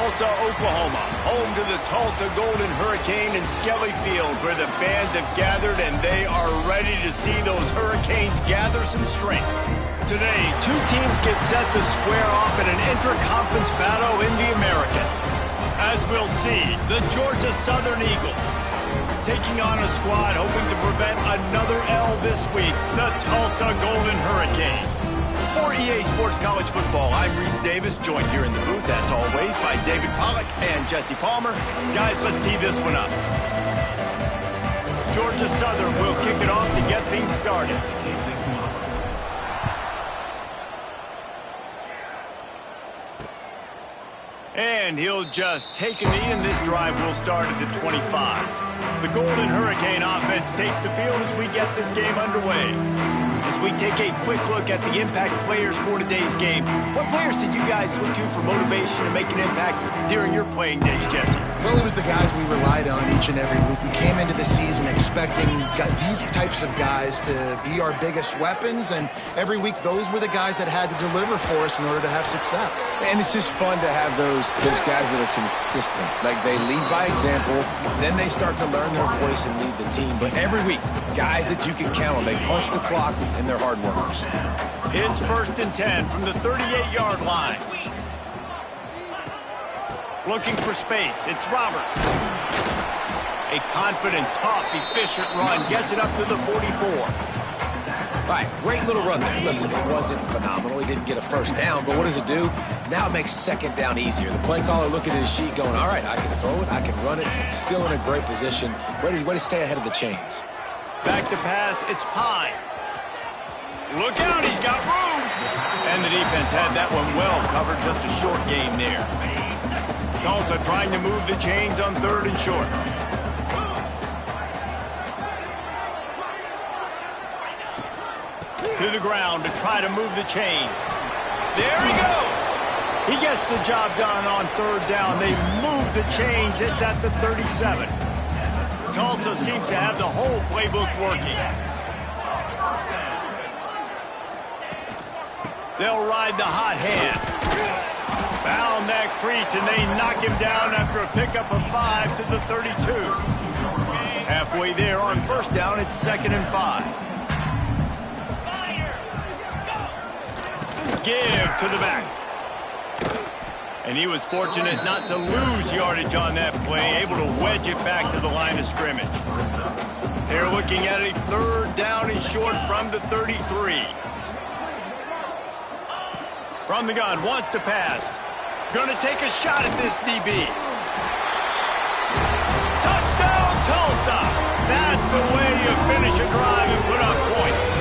Tulsa, Oklahoma, home to the Tulsa Golden Hurricane in Skelly Field, where the fans have gathered and they are ready to see those Hurricanes gather some strength. Today, two teams get set to square off in an intra-conference battle in the American. As we'll see, the Georgia Southern Eagles taking on a squad hoping to prevent another L this week, the Tulsa Golden Hurricane. For EA Sports College Football, I'm Reese Davis, joined here in the booth, as always, by David Pollack and Jesse Palmer. Guys, let's tee this one up. Georgia Southern will kick it off to get things started. And he'll just take a knee, and this drive will start at the 25. The Golden Hurricane offense takes the field as we get this game underway. As we take a quick look at the impact players for today's game, what players did you guys look to for motivation to make an impact during your playing days, Jesse? Well, it was the guys we relied on each and every week. We came into the season expecting these types of guys to be our biggest weapons, and every week those were the guys that had to deliver for us in order to have success. And it's just fun to have those guys that are consistent. Like, they lead by example, then they start to learn their voice and lead the team. But every week, guys that you can count on, they punch the clock and they're hard workers. It's 1st and 10 from the 38-yard line. Looking for space, it's Robert. A confident, tough, efficient run gets it up to the 44. Right, great little run there. Listen, it wasn't phenomenal. He didn't get a first down, but what does it do? Now it makes second down easier. The play caller looking at his sheet going, all right, I can throw it, I can run it, still in a great position, ready to stay ahead of the chains. Back to pass, it's Pine. Look out, he's got room! And the defense had that one well covered, just a short gain there. Tulsa trying to move the chains on 3rd and short. To the ground to try to move the chains. There he goes! He gets the job done on 3rd down. They move the chains. It's at the 37. Tulsa seems to have the whole playbook working. They'll ride the hot hand. Found that crease, and they knock him down after a pickup of 5 to the 32. Halfway there on 1st down, it's 2nd and 5. Give to the back. And he was fortunate not to lose yardage on that play, able to wedge it back to the line of scrimmage. They're looking at a 3rd down and short from the 33. From the gun, wants to pass. Gonna take a shot at this DB. Touchdown, Tulsa! That's the way you finish a drive and put up points.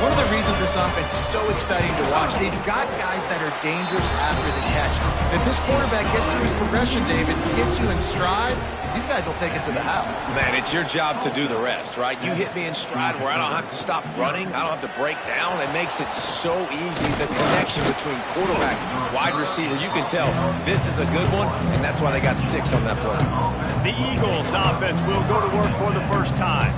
One of the reasons this offense is so exciting to watch, they've got guys that are dangerous after the catch. If this quarterback gets through his progression, David, gets you in stride, these guys will take it to the house. Man, it's your job to do the rest, right? You hit me in stride where I don't have to stop running. I don't have to break down. It makes it so easy. The connection between quarterback, wide receiver, you can tell this is a good one, and that's why they got 6 on that play. The Eagles offense will go to work for the first time.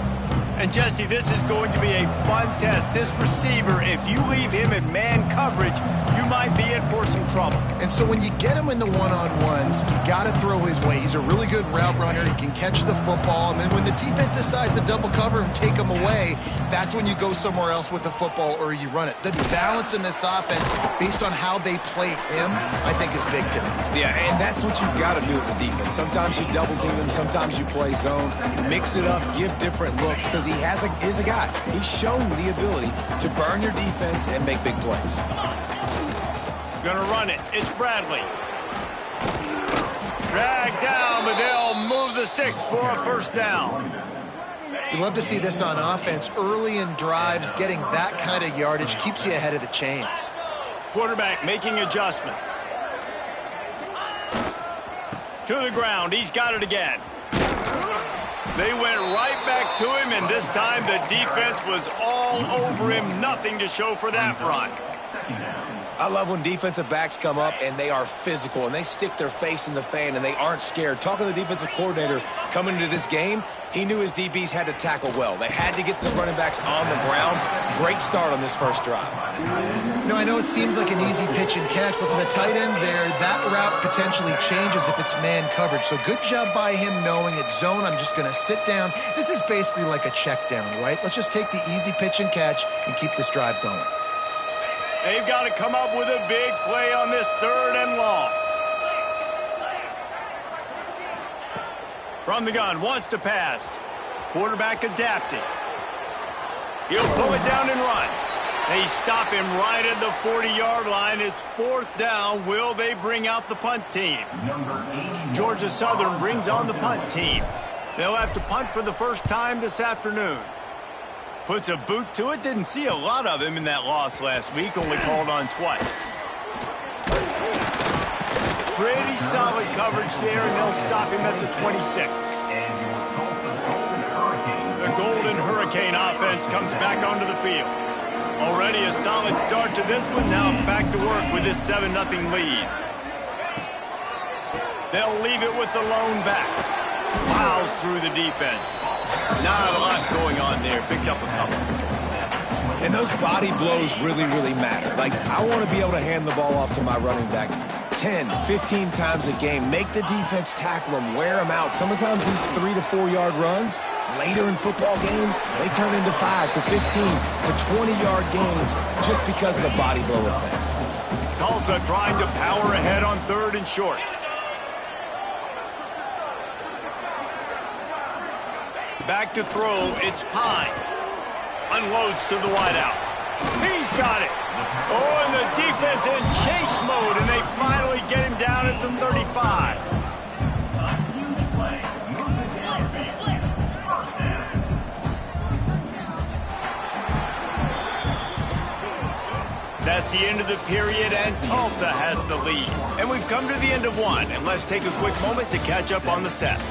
And, Jesse, this is going to be a fun test. This receiver, if you leave him in man coverage, you might be in for some trouble. And so when you get him in the one-on-ones, you got to throw his way. He's a really good route runner. He can catch the football. And then when the defense decides to double cover and take him away, that's when you go somewhere else with the football or you run it. The balance in this offense, based on how they play him, I think is big to me. Yeah, and that's what you've got to do as a defense. Sometimes you double team him, sometimes you play zone. Mix it up, give different looks, because he is a guy. He's shown the ability to burn your defense and make big plays. Gonna run it. It's Bradley. Dragged down, but they'll move the sticks for a 1st down. You love to see this on offense. Early in drives, getting that kind of yardage keeps you ahead of the chains. Quarterback making adjustments. To the ground. He's got it again. They went right back to him, and this time the defense was all over him. Nothing to show for that run. I love when defensive backs come up and they are physical and they stick their face in the fan and they aren't scared. Talking to the defensive coordinator coming into this game, he knew his DBs had to tackle well. They had to get the running backs on the ground. Great start on this first drive. You know, I know it seems like an easy pitch and catch, but for the tight end there, that route potentially changes if it's man coverage. So good job by him knowing it's zone. I'm just going to sit down. This is basically like a check down, right? Let's just take the easy pitch and catch and keep this drive going. They've got to come up with a big play on this 3rd and long. From the gun, wants to pass. Quarterback adapting. He'll pull it down and run. They stop him right at the 40-yard line. It's 4th down. Will they bring out the punt team? Georgia Southern brings on the punt team. They'll have to punt for the first time this afternoon. Puts a boot to it. Didn't see a lot of him in that loss last week. Only called on twice. Pretty solid coverage there, and they'll stop him at the 26. The Golden Hurricane offense comes back onto the field. Already a solid start to this one. Now back to work with this 7-0 lead. They'll leave it with the lone back. Plows through the defense. Not a lot going on there. Picked up a couple. And those body blows really, really matter. Like, I want to be able to hand the ball off to my running back 10, 15 times a game. Make the defense tackle them, wear them out. Sometimes these 3 to 4 yard runs, later in football games, they turn into 5 to 15 to 20-yard gains just because of the body blow effect. Tulsa trying to power ahead on 3rd and short. Back to throw, it's Pine. Unloads to the wideout. He's got it. Oh, and the defense in chase mode, and they finally get him down at the 35. That's the end of the period, and Tulsa has the lead. And we've come to the end of one, and let's take a quick moment to catch up on the stats.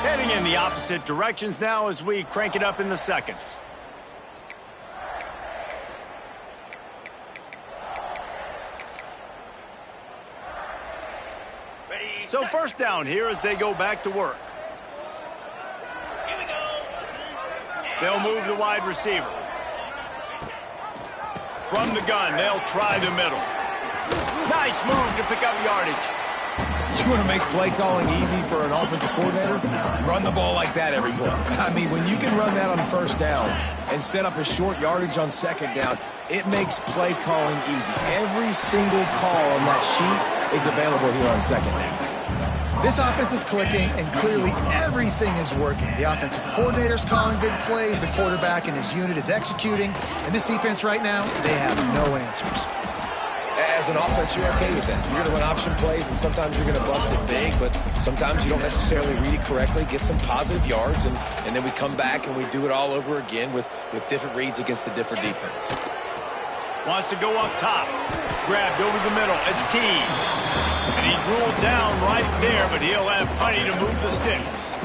Heading in the opposite directions now as we crank it up in the second. So first down here as they go back to work. They'll move the wide receiver. From the gun, they'll try the middle. Nice move to pick up yardage. You want to make play calling easy for an offensive coordinator? Run the ball like that every play. I mean, when you can run that on first down and set up a short yardage on second down, it makes play calling easy. Every single call on that sheet is available here on second down. This offense is clicking, and clearly everything is working. The offensive coordinator's calling good plays, the quarterback and his unit is executing, and this defense right now, they have no answers. As an offense, you're okay with that. You're going to run option plays, and sometimes you're going to bust it big, but sometimes you don't necessarily read it correctly, get some positive yards, and then we come back and we do it all over again with different reads against the different defense. Wants to go up top. Grabbed over the middle. It's Tees. And he's ruled down right there, but he'll have plenty to move the sticks.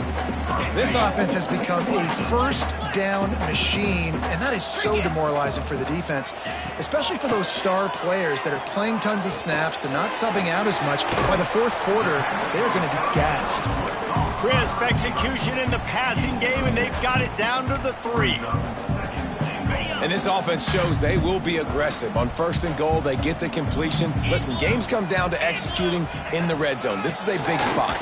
This offense has become a first down machine, and that is so demoralizing for the defense, especially for those star players that are playing tons of snaps. They're not subbing out as much. By the fourth quarter, they're going to be gassed. Crisp execution in the passing game, and they've got it down to the 3. And this offense shows they will be aggressive. On 1st and goal, they get the completion. Listen, games come down to executing in the red zone. This is a big spot.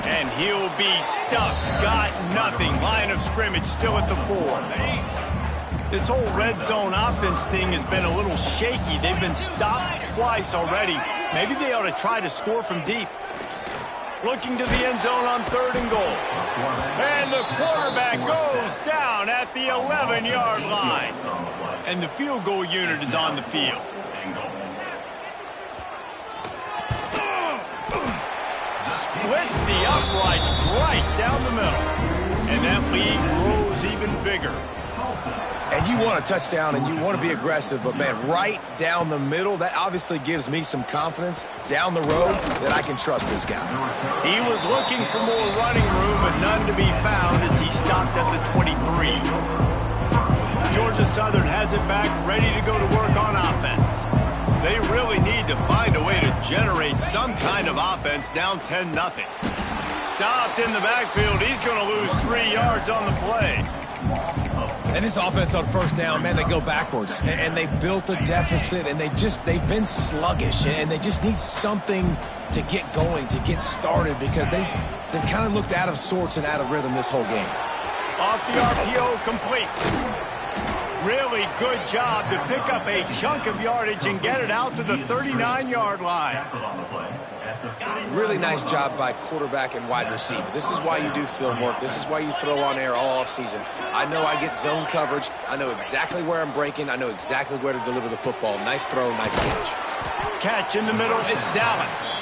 And he'll be stuck. Got nothing. Line of scrimmage still at the 4. This whole red zone offense thing has been a little shaky. They've been stopped twice already. Maybe they ought to try to score from deep. Looking to the end zone on 3rd and goal. And the quarterback goes down at the 11-yard line. And the field goal unit is on the field. Splits the uprights right down the middle. And that lead grows even bigger. And you want a touchdown and you want to be aggressive, but, man, right down the middle, that obviously gives me some confidence down the road that I can trust this guy. He was looking for more running room, but none to be found as he stopped at the 23. Georgia Southern has it back, ready to go to work on offense. They really need to find a way to generate some kind of offense down 10-0. Stopped in the backfield. He's going to lose 3 yards on the play. And this offense on first down, man, they go backwards. And they built a deficit, and they've been sluggish. And they just need something to get going, to get started, because they've kind of looked out of sorts and out of rhythm this whole game. Off the RPO, complete. Really good job to pick up a chunk of yardage and get it out to the 39-yard line. Really nice job by quarterback and wide receiver. This is why you do film work. This is why you throw on air all offseason. I know I get zone coverage. I know exactly where I'm breaking. I know exactly where to deliver the football. Nice throw, nice catch. Catch in the middle, it's Dallas.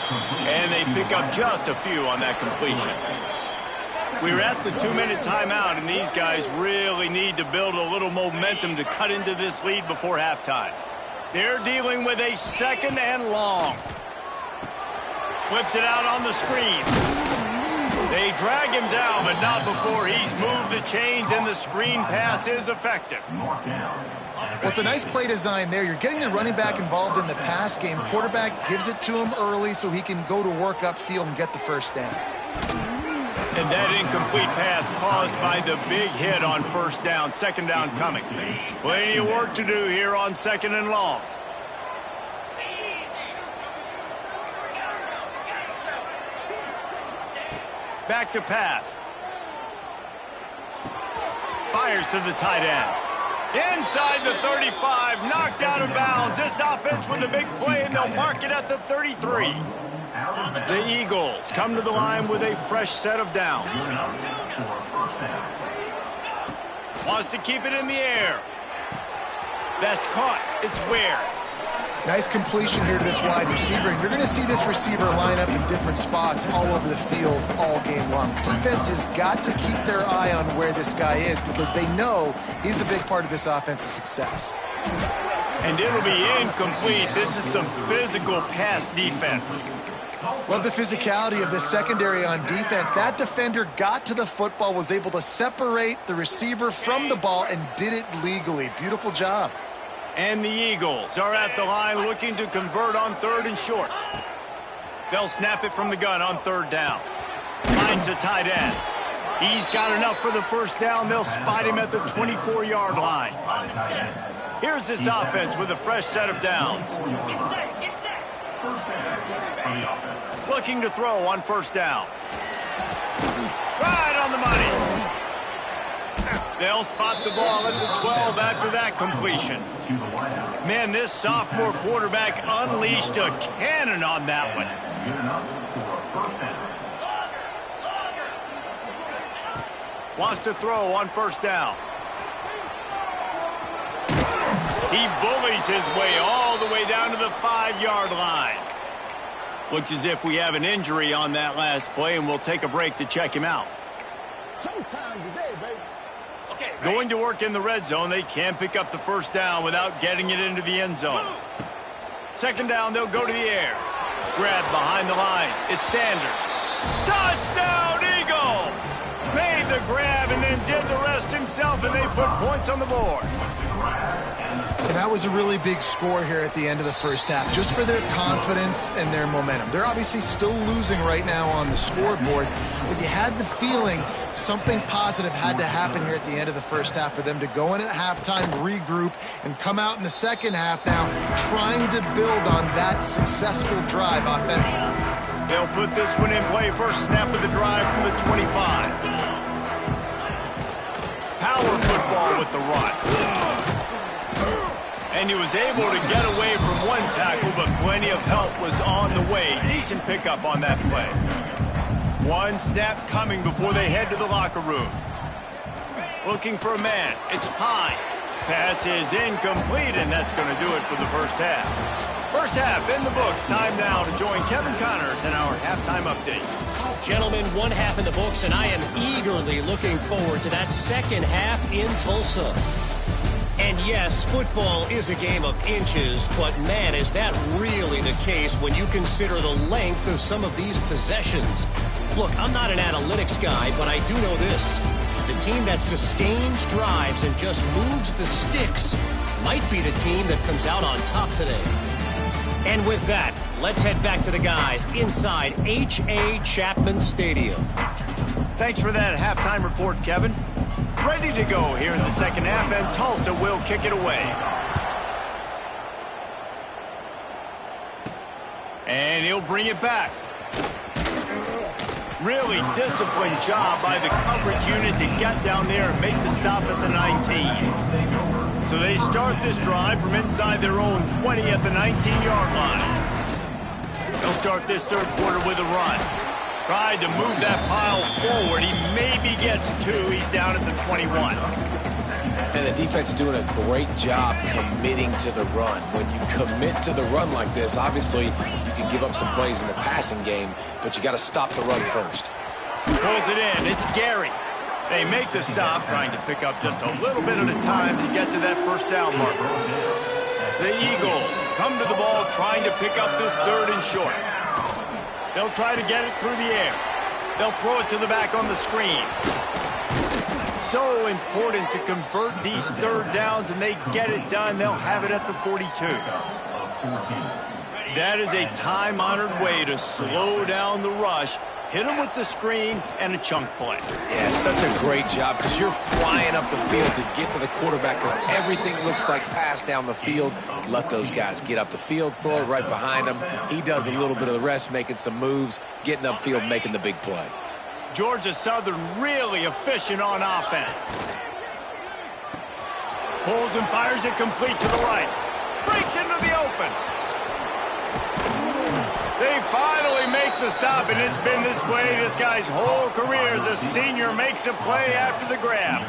And they pick up just a few on that completion. We're at the 2-minute timeout, and these guys really need to build a little momentum to cut into this lead before halftime. They're dealing with a 2nd and long. Flips it out on the screen. They drag him down, but not before he's moved the chains, and the screen pass is effective. Well, it's a nice play design there. You're getting the running back involved in the pass game. Quarterback gives it to him early so he can go to work upfield and get the first down. And that incomplete pass caused by the big hit on first down. 2nd down coming. Plenty of work to do here on 2nd and long. Back to pass. Fires to the tight end. Inside the 35, knocked out of bounds. This offense with a big play, and they'll mark it at the 33. The Eagles come to the line with a fresh set of downs. Wants to keep it in the air. That's caught. It's Ware. Nice completion here to this wide receiver. And you're going to see this receiver line up in different spots all over the field all game long. Defense has got to keep their eye on where this guy is because they know he's a big part of this offense's success. And it'll be incomplete. This is some physical pass defense. Love the physicality of the secondary on defense. That defender got to the football, was able to separate the receiver from the ball, and did it legally. Beautiful job. And the Eagles are at the line looking to convert on 3rd and short. They'll snap it from the gun on 3rd down. Finds the tight end. He's got enough for the first down. They'll spot him at the 24-yard line. Here's this offense with a fresh set of downs. Looking to throw on first down. Right on the money. They'll spot the ball at the 12 after that completion. Man, this sophomore quarterback unleashed a cannon on that one. Wants to throw on first down. He bullies his way all the way down to the 5-yard line. Looks as if we have an injury on that last play, and we'll take a break to check him out. Showtime today, baby. Okay, going to work in the red zone. They can't pick up the first down without getting it into the end zone. 2nd down, they'll go to the air. Grab behind the line. It's Sanders. Touchdown, Eagles! Made the grab and then did the rest himself, and they put points on the board. And that was a really big score here at the end of the first half, just for their confidence and their momentum. They're obviously still losing right now on the scoreboard, but you had the feeling something positive had to happen here at the end of the first half for them to go in at halftime, regroup, and come out in the second half now trying to build on that successful drive offensively. They'll put this one in play. First snap of the drive from the 25. Power football with the run. And he was able to get away from one tackle, but plenty of help was on the way. Decent pickup on that play. One snap coming before they head to the locker room. Looking for a man. It's Pine. Pass is incomplete, and that's going to do it for the first half. First half in the books. Time now to join Kevin Connors in our halftime update. Gentlemen, one half in the books, and I am eagerly looking forward to that second half in Tulsa. yes, football is a game of inches, but man, is that really the case when you consider the length of some of these possessions. Look, I'm not an analytics guy, but I do know this. The team that sustains drives and just moves the sticks might be the team that comes out on top today. And with that, let's head back to the guys inside H.A. Chapman Stadium. Thanks for that halftime report, Kevin. Ready to go here in the second half, and Tulsa will kick it away. And he'll bring it back. Really disciplined job by the coverage unit to get down there and make the stop at the 19. So they start this drive from inside their own 20 at the 19-yard line. They'll start this third quarter with a run. Tried to move that pile forward. He maybe gets two. He's down at the 21. And the defense is doing a great job committing to the run. When you commit to the run like this, obviously you can give up some plays in the passing game, but you got to stop the run first. Pulls it in. It's Gary. They make the stop, trying to pick up just a little bit at a time to get to that first down marker. The Eagles come to the ball trying to pick up this third and short. They'll try to get it through the air. They'll throw it to the back on the screen. So important to convert these third downs, and they get it done. They'll have it at the 42. That is a time-honored way to slow down the rush, hit them with the screen, and a chunk play. Yeah, such a great job because you're flying up the field to get to the quarterback because everything looks like pass down the field. Let those guys get up the field, throw it right behind him. He does a little bit of the rest, making some moves, getting upfield, making the big play. Georgia Southern really efficient on offense. Pulls and fires it complete to the right. Breaks into the open. They finally make the stop, and it's been this way this guy's whole career as a senior. Makes a play after the grab.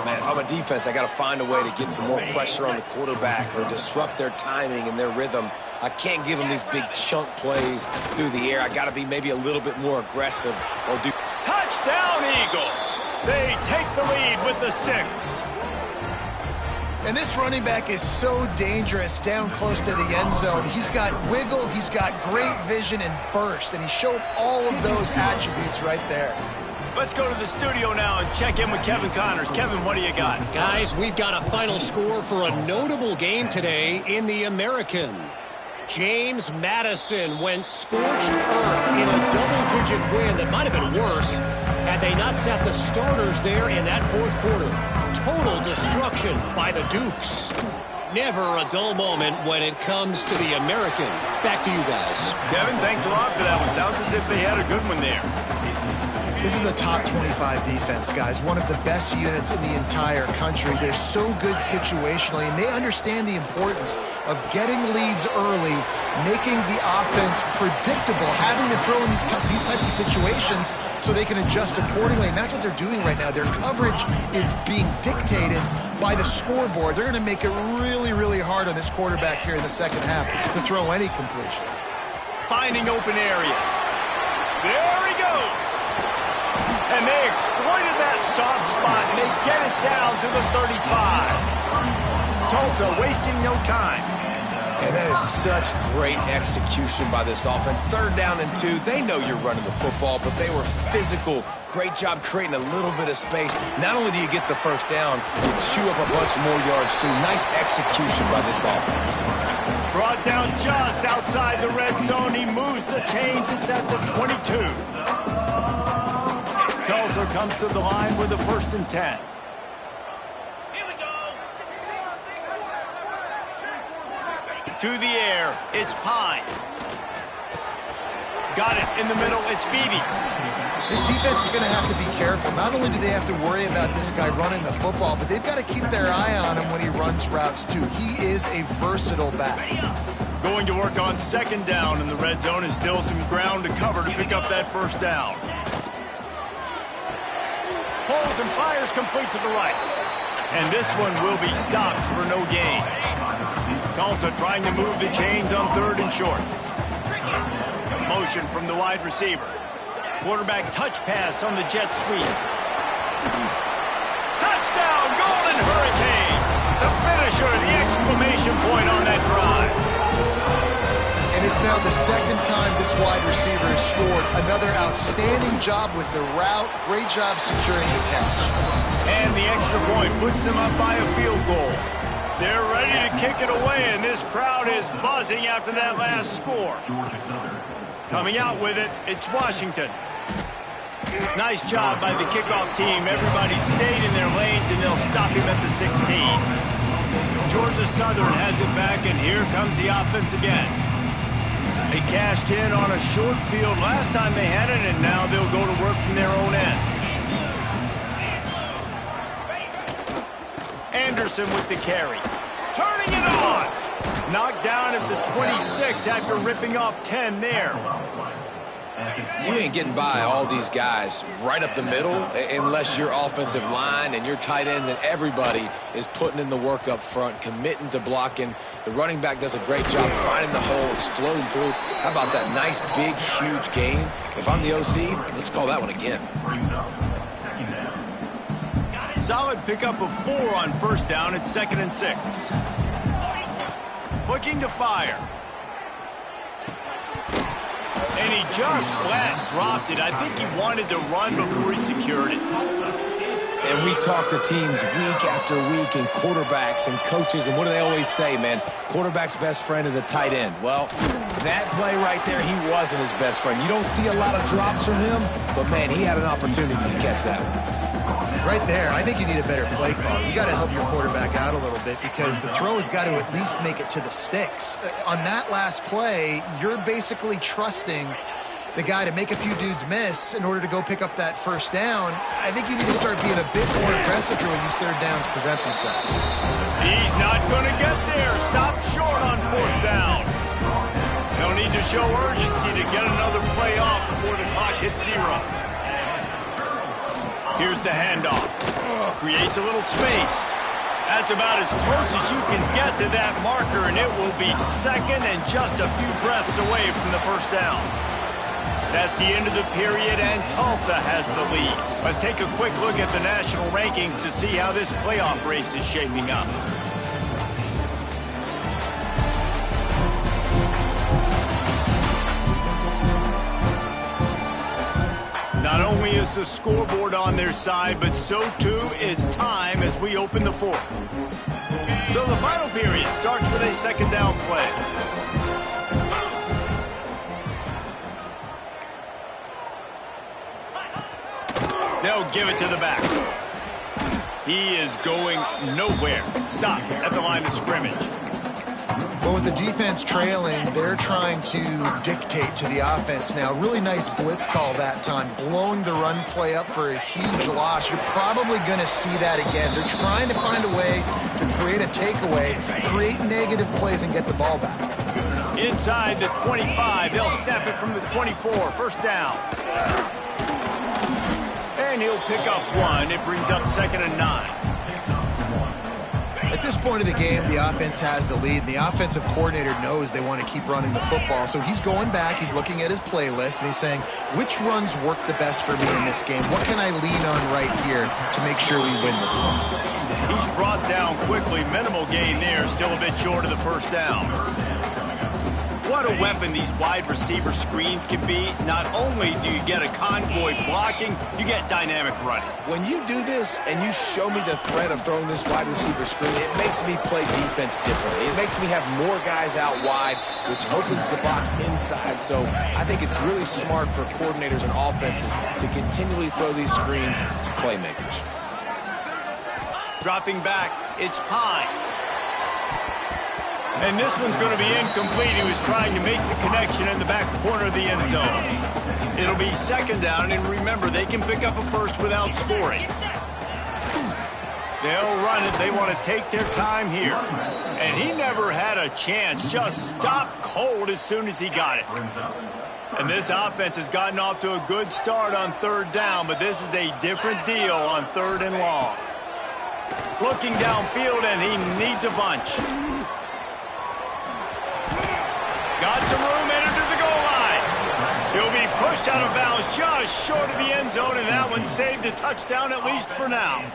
Man, if I'm a defense, I got to find a way to get some more pressure on the quarterback or disrupt their timing and their rhythm. I can't give them these big chunk plays through the air. I got to be maybe a little bit more aggressive or do. Touchdown, Eagles. They take the lead with the 6. And this running back is so dangerous down close to the end zone. He's got wiggle, he's got great vision and burst, and he showed all of those attributes right there. Let's go to the studio now and check in with Kevin Connors. Kevin, what do you got? Guys, we've got a final score for a notable game today in the American. James Madison went scorched earth in a double-digit win that might have been worse had they not sat the starters there in that fourth quarter. Total destruction by the Dukes. Never a dull moment when it comes to the American. Back to you guys. Kevin, thanks a lot for that one. Sounds as if they had a good one there. This is a top 25 defense, guys. One of the best units in the entire country. They're so good situationally, and they understand the importance of getting leads early, making the offense predictable, having to throw in these types of situations so they can adjust accordingly. And that's what they're doing right now. Their coverage is being dictated by the scoreboard. They're going to make it really, really hard on this quarterback here in the second half to throw any completions. Finding open areas. There he goes. And they exploited that soft spot, and they get it down to the 35. Tulsa wasting no time. And that is such great execution by this offense. Third down and 2. They know you're running the football, but they were physical. Great job creating a little bit of space. Not only do you get the first down, you chew up a bunch more yards, too. Nice execution by this offense. Brought down just outside the red zone. He moves the chains. It's at the 22. Tulsa comes to the line with a 1st and 10. Here we go. To the air, it's Pine. Got it in the middle, it's Beebe. This defense is going to have to be careful. Not only do they have to worry about this guy running the football, but they've got to keep their eye on him when he runs routes, too. He is a versatile back. Going to work on 2nd down in the red zone, and still some ground to cover to pick up that 1st down. Pulls and fires complete to the right. And this one will be stopped for no gain. Tulsa trying to move the chains on 3rd and short. Motion from the wide receiver. Quarterback touch pass on the jet sweep. Touchdown, Golden Hurricane! The finisher, the exclamation point on that drive. And it's now the second time this wide receiver has scored. Another outstanding job with the route. Great job securing the catch. And the extra point puts them up by a field goal. They're ready to kick it away, and this crowd is buzzing after that last score. Coming out with it, it's Washington. Nice job by the kickoff team. Everybody stayed in their lanes, and they'll stop him at the 16. Georgia Southern has it back, and here comes the offense again. They cashed in on a short field last time they had it, and now they'll go to work from their own end. Anderson with the carry. Turning it on! Knocked down at the 26 after ripping off 10 there. You ain't getting by all these guys right up the middle unless your offensive line and your tight ends and everybody is putting in the work up front, committing to blocking. The running back does a great job finding the hole, exploding through. How about that nice, big, huge gain? If I'm the OC, let's call that one again. Solid pickup of 4 on first down. It's 2nd and 6. Looking to fire. And he just flat dropped it. I think he wanted to run before he secured it. And we talk to teams week after week and quarterbacks and coaches, and what do they always say, man? Quarterback's best friend is a tight end. Well, that play right there, he wasn't his best friend. You don't see a lot of drops from him, but, man, he had an opportunity to catch that one. Right there, I think you need a better play call. You got to help your quarterback out a little bit because the throw has got to at least make it to the sticks. On that last play, you're basically trusting the guy to make a few dudes miss in order to go pick up that first down. I think you need to start being a bit more aggressive when these third downs present themselves. He's not going to get there. Stop short on 4th down. They'll need to show urgency to get another play off before the clock hits 0. Here's the handoff. Creates a little space. That's about as close as you can get to that marker, and it will be 2nd and just a few breaths away from the first down. That's the end of the period, and Tulsa has the lead. Let's take a quick look at the national rankings to see how this playoff race is shaping up. Not only is the scoreboard on their side, but so too is time as we open the 4th. So the final period starts with a 2nd down play. They'll give it to the back. He is going nowhere. Stop at the line of scrimmage. But with the defense trailing, they're trying to dictate to the offense now. Really nice blitz call that time, blowing the run play up for a huge loss. You're probably going to see that again. They're trying to find a way to create a takeaway, create negative plays, and get the ball back. Inside the 25, they'll snap it from the 24. First down. And he'll pick up 1. It brings up 2nd and 9. At this point of the game, the offense has the lead, and the offensive coordinator knows they want to keep running the football. So he's going back, he's looking at his playlist, and he's saying, which runs work the best for me in this game? What can I lean on right here to make sure we win this one? He's brought down quickly. Minimal gain there, still a bit short of the first down. What a weapon these wide receiver screens can be. Not only do you get a convoy blocking, you get dynamic running. When you do this and you show me the threat of throwing this wide receiver screen, it makes me play defense differently. It makes me have more guys out wide, which opens the box inside. So I think it's really smart for coordinators and offenses to continually throw these screens to playmakers. Dropping back, it's Pine. And this one's going to be incomplete. He was trying to make the connection in the back corner of the end zone. It'll be 2nd down, and remember, they can pick up a first without scoring. They'll run it. They want to take their time here. And he never had a chance. Just stopped cold as soon as he got it. And this offense has gotten off to a good start on 3rd down, but this is a different deal on 3rd and long. Looking downfield, and he needs a bunch. Got some room, entered to the goal line. He'll be pushed out of bounds just short of the end zone, and that one saved a touchdown at least for now.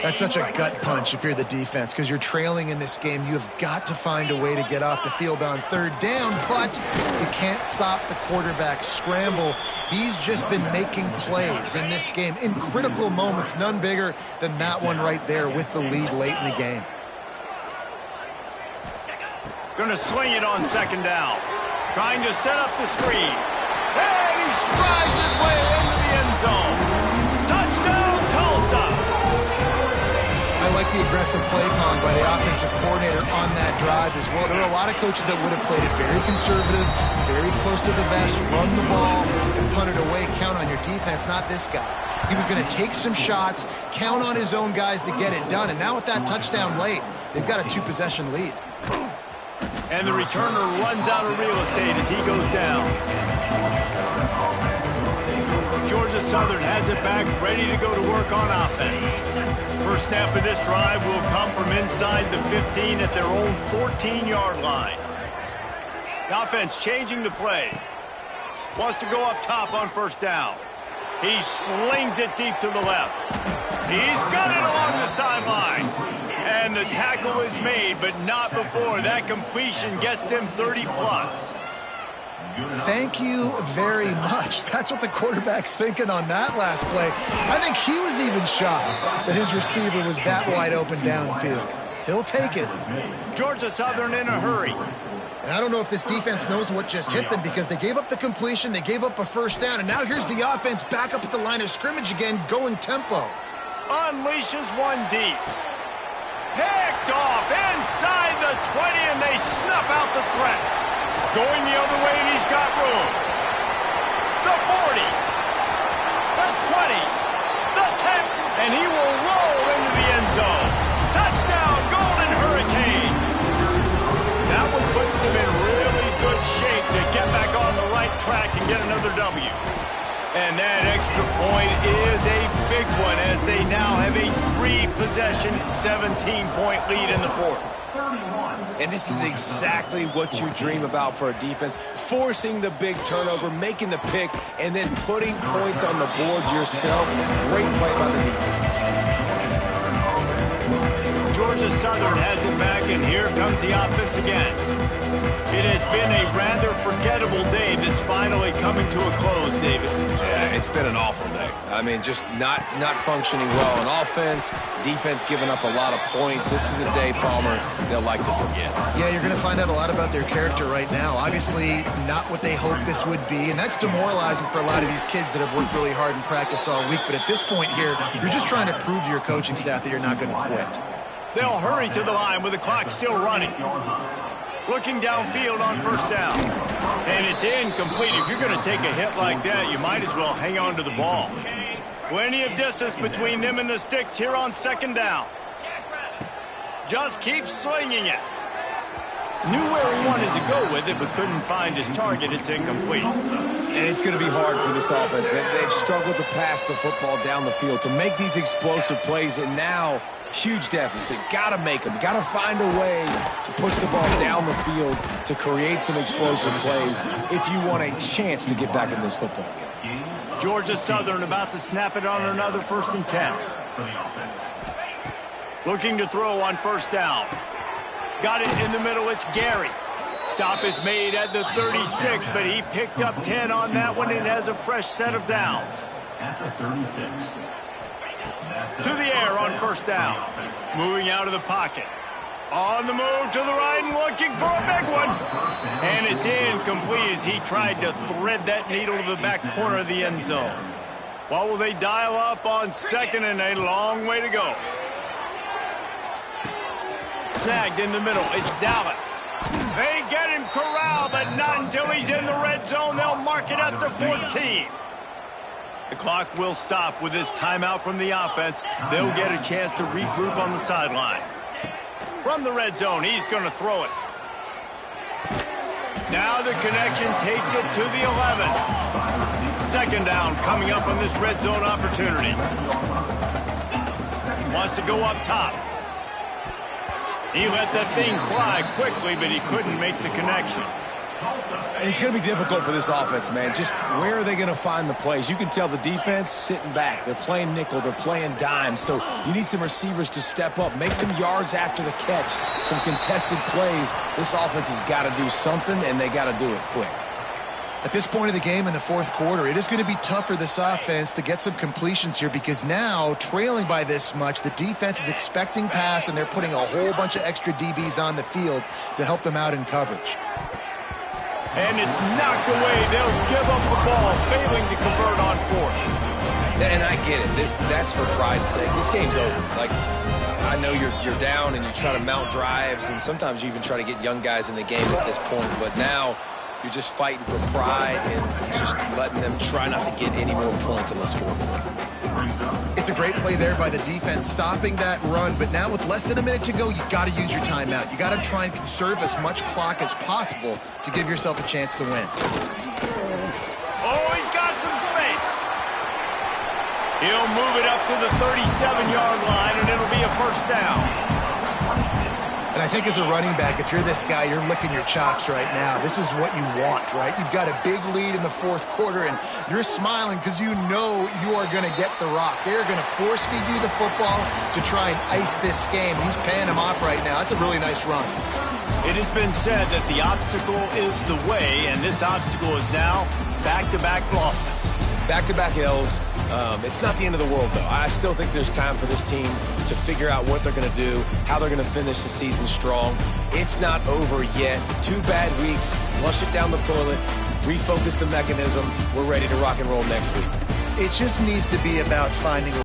That's such a gut punch if you're the defense, because you're trailing in this game. You have got to find a way to get off the field on third down, but you can't stop the quarterback scramble. He's just been making plays in this game in critical moments, none bigger than that one right there with the lead late in the game. Going to swing it on second down. Trying to set up the screen. And he strides his way into the end zone. Touchdown, Tulsa! I like the aggressive play calling by the offensive coordinator on that drive as well. There are a lot of coaches that would have played it very conservative, very close to the vest, run the ball, and punt it away. Count on your defense, not this guy. He was going to take some shots, count on his own guys to get it done. And now with that touchdown late, they've got a 2-possession lead. And the returner runs out of real estate as he goes down. Georgia Southern has it back, ready to go to work on offense. First snap of this drive will come from inside the 15 at their own 14-yard line. The offense changing the play. Wants to go up top on first down. He slings it deep to the left. He's got it along the sideline. And the tackle is made, but not before that completion gets them 30-plus. Thank you very much. That's what the quarterback's thinking on that last play. I think he was even shocked that his receiver was that wide open downfield. He'll take it. Georgia Southern in a hurry. And I don't know if this defense knows what just hit them, because they gave up the completion, they gave up a first down, and now here's the offense back up at the line of scrimmage again, going tempo. Unleashes one deep. Picked off inside the 20, and they snuff out the threat. Going the other way, and he's got room. The 40. The 20. The 10. And he will roll into the end zone. Touchdown, Golden Hurricane. That one puts them in really good shape to get back on the right track and get another W. And that extra point is a big one, as they now have a 3-possession, 17-point lead in the fourth. And this is exactly what you dream about for a defense. Forcing the big turnover, making the pick, and then putting points on the board yourself. Great play by the defense. Georgia Southern has it back, and here comes the offense again. It has been a rather forgettable day that's finally coming to a close, David. Yeah, it's been an awful day. I mean, just not functioning well on offense, defense giving up a lot of points. This is a day, Palmer, they'll like to forget. Yeah, you're going to find out a lot about their character right now. Obviously, not what they hoped this would be, and that's demoralizing for a lot of these kids that have worked really hard in practice all week. But at this point here, you're just trying to prove to your coaching staff that you're not going to quit. They'll hurry to the line with the clock still running. Looking downfield on first down. And it's incomplete. If you're going to take a hit like that, you might as well hang on to the ball. Plenty of distance between them and the sticks here on second down. Just keep slinging it. Knew where he wanted to go with it, but couldn't find his target. It's incomplete. And it's going to be hard for this offense, man. They've struggled to pass the football down the field, to make these explosive plays, and now huge deficit. Got to make them. Got to find a way to push the ball down the field to create some explosive plays if you want a chance to get back in this football game. Georgia Southern about to snap it on another 1st and 10. Looking to throw on first down. Got it in the middle. It's Gary. Stop is made at the 36, but he picked up 10 on that one and has a fresh set of downs. At the 36. To the air on first down. Moving out of the pocket. On the move to the right and looking for a big one. And it's incomplete as he tried to thread that needle to the back corner of the end zone. What will they dial up on second, and a long way to go? Snagged in the middle. It's Dallas. They get him corralled, but not until he's in the red zone. They'll mark it at the 14. The clock will stop with this timeout from the offense. They'll get a chance to regroup on the sideline. From the red zone, he's going to throw it. Now the connection takes it to the 11. Second down coming up on this red zone opportunity. Wants to go up top. He let that thing fly quickly, but he couldn't make the connection. And it's going to be difficult for this offense, man. Just where are they going to find the plays? You can tell the defense sitting back. They're playing nickel. They're playing dime. So you need some receivers to step up, make some yards after the catch, some contested plays. This offense has got to do something, and they got to do it quick. At this point of the game in the fourth quarter, it is going to be tough for this offense to get some completions here because now, trailing by this much, the defense is expecting pass, and they're putting a whole bunch of extra DBs on the field to help them out in coverage. And it's knocked away. They'll give up the ball, failing to convert on fourth. And I get it. That's for pride's sake. This game's over. Like, I know you're down and you try to mount drives, and sometimes you even try to get young guys in the game at this point. But now you're just fighting for pride and just letting them try not to get any more points on the scoreboard. It's a great play there by the defense, stopping that run. But now with less than a minute to go, you got to use your timeout. You got to try and conserve as much clock as possible to give yourself a chance to win. Oh, he's got some space. He'll move it up to the 37-yard line, and it'll be a first down. And I think as a running back, if you're this guy, you're licking your chops right now. This is what you want, right? You've got a big lead in the fourth quarter, and you're smiling because you know you are going to get the rock. They're going to force-feed you the football to try and ice this game. He's paying him off right now. That's a really nice run. It has been said that the obstacle is the way, and this obstacle is now back-to-back losses. Back-to-back L's. It's not the end of the world, though. I still think there's time for this team to figure out what they're going to do, how they're going to finish the season strong. It's not over yet. 2 bad weeks. Flush it down the toilet. Refocus the mechanism. We're ready to rock and roll next week. It just needs to be about finding a